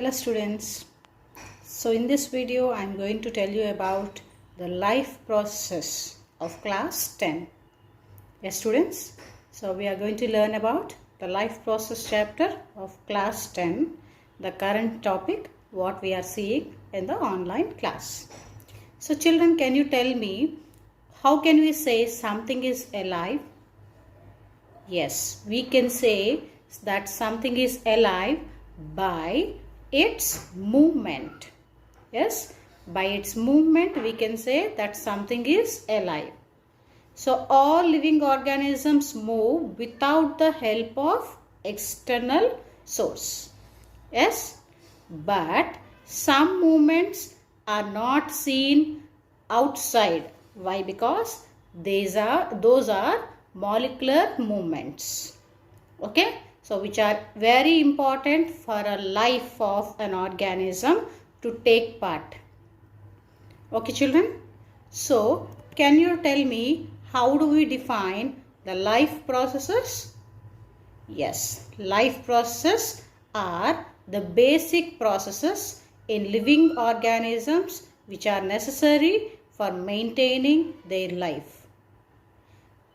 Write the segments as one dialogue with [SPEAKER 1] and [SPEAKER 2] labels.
[SPEAKER 1] Hello students. So in this video I am going to tell you about the life process of class 10. Yes students, so we are going to learn about the life process chapter of class 10, the current topic what we are seeing in the online class. So children, can you tell me how can we say something is alive? Yes, we can say that something is alive by its movement. Yes, by its movement we can say that something is alive. So all living organisms move without the help of external source. Yes, but some movements are not seen outside. Why? Because those are molecular movements. Okay, so which are very important for a life of an organism to take part. Okay children, so can you tell me how do we define the life processes? Yes, life processes are the basic processes in living organisms which are necessary for maintaining their life.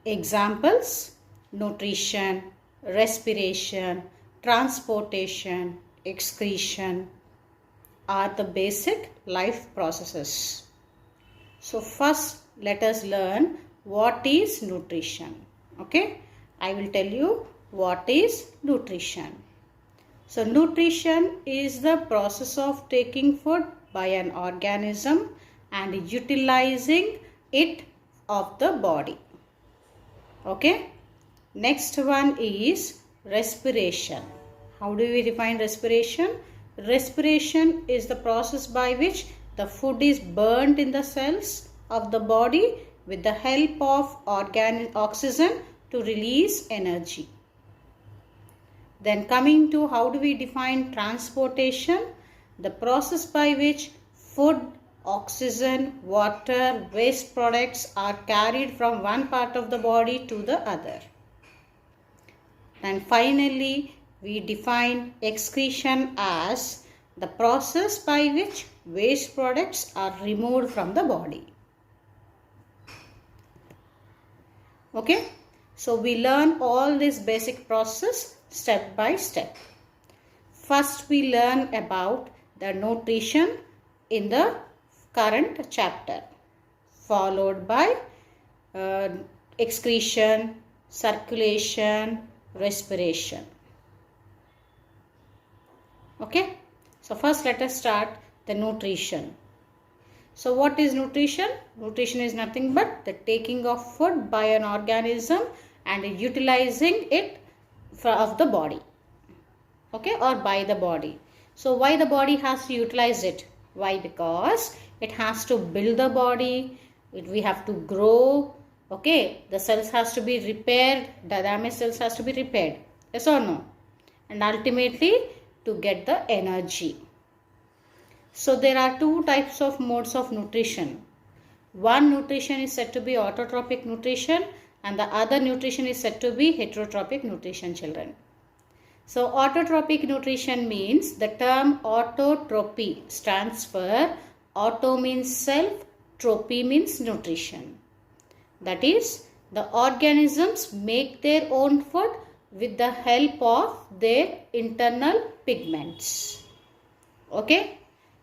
[SPEAKER 1] Examples: nutrition, respiration, transportation, excretion are the basic life processes. So first let us learn what is nutrition. Okay, I will tell you what is nutrition. So nutrition is the process of taking food by an organism and utilizing it of the body. Okay, next one is respiration. How do we define respiration? Respiration is the process by which the food is burnt in the cells of the body with the help of oxygen to release energy. Then coming to how do we define transportation? The process by which food, oxygen, water, waste products are carried from one part of the body to the other. And finally, we define excretion as the process by which waste products are removed from the body. Okay, so we learn all this basic process step by step. First we learn about the nutrition in the current chapter, followed by excretion, circulation, respiration. Okay, so first let us start the nutrition. So what is nutrition? Nutrition is nothing but the taking of food by an organism and utilizing it of the body. Okay, or by the body. So why the body has to utilize it? Why? Because it has to build the body, we have to grow. Okay, the cells has to be repaired, the damaged cells has to be repaired. Yes or no? And ultimately to get the energy. So there are two types of modes of nutrition. One nutrition is said to be autotrophic nutrition and the other nutrition is said to be heterotrophic nutrition, children. So autotrophic nutrition means the term autotropy stands for auto means self, tropy means nutrition. That is, the organisms make their own food with the help of their internal pigments. Okay,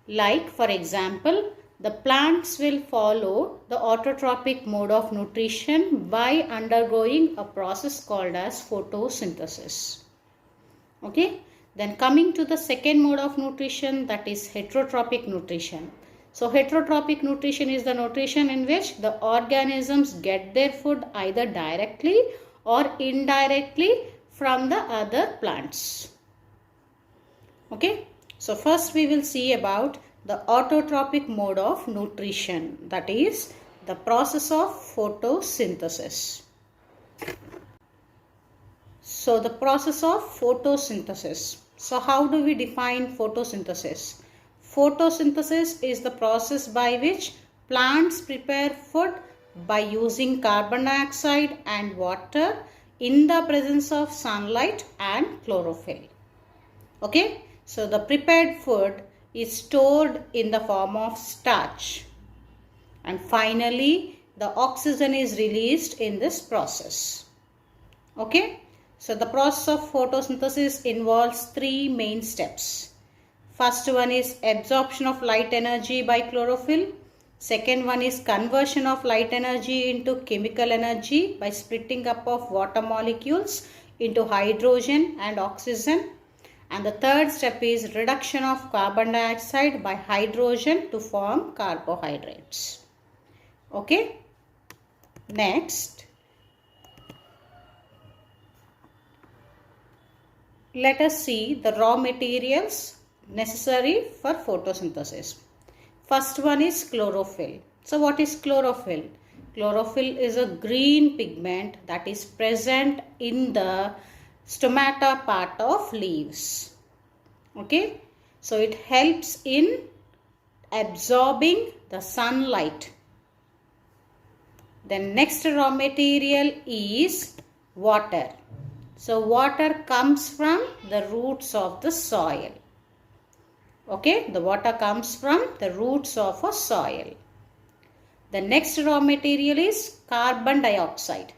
[SPEAKER 1] like for example, the plants will follow the autotrophic mode of nutrition by undergoing a process called as photosynthesis. Okay, then coming to the second mode of nutrition, that is heterotrophic nutrition. So heterotrophic nutrition is the nutrition in which the organisms get their food either directly or indirectly from the other plants. Okay, so first we will see about the autotrophic mode of nutrition, that is the process of photosynthesis. So the process of photosynthesis. So how do we define photosynthesis? Photosynthesis is the process by which plants prepare food by using carbon dioxide and water in the presence of sunlight and chlorophyll. Okay, So the prepared food is stored in the form of starch. And finally, the oxygen is released in this process. Okay. So the process of photosynthesis involves three main steps. First one is absorption of light energy by chlorophyll. Second one is conversion of light energy into chemical energy by splitting up of water molecules into hydrogen and oxygen. And the third step is reduction of carbon dioxide by hydrogen to form carbohydrates. Okay. Next, let us see the raw materials necessary for photosynthesis. First one is chlorophyll. So what is chlorophyll? Chlorophyll is a green pigment that is present in the stomata part of leaves. Okay. So it helps in absorbing the sunlight. The next raw material is water. So water comes from the roots of the soil. Okay, the water comes from the roots of a soil. The next raw material is carbon dioxide.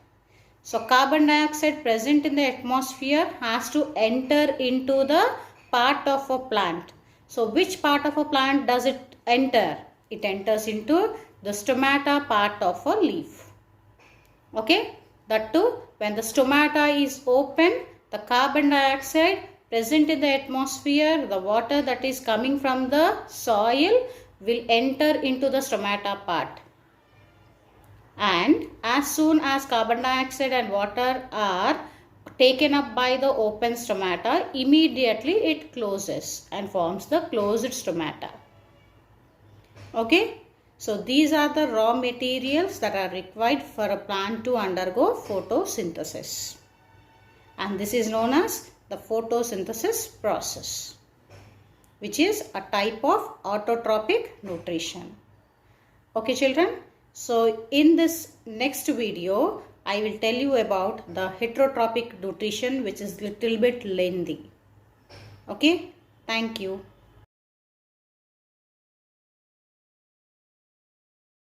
[SPEAKER 1] So carbon dioxide present in the atmosphere has to enter into the part of a plant. So which part of a plant does it enter? It enters into the stomata part of a leaf. Okay, that too, when the stomata is open, the carbon dioxide present in the atmosphere, the water that is coming from the soil will enter into the stomata part. And as soon as carbon dioxide and water are taken up by the open stomata, immediately it closes and forms the closed stomata. Okay. So these are the raw materials that are required for a plant to undergo photosynthesis. And this is known as the photosynthesis process, which is a type of autotrophic nutrition. Okay children, so in this next video, I will tell you about the heterotrophic nutrition, which is little bit lengthy. Okay, thank you.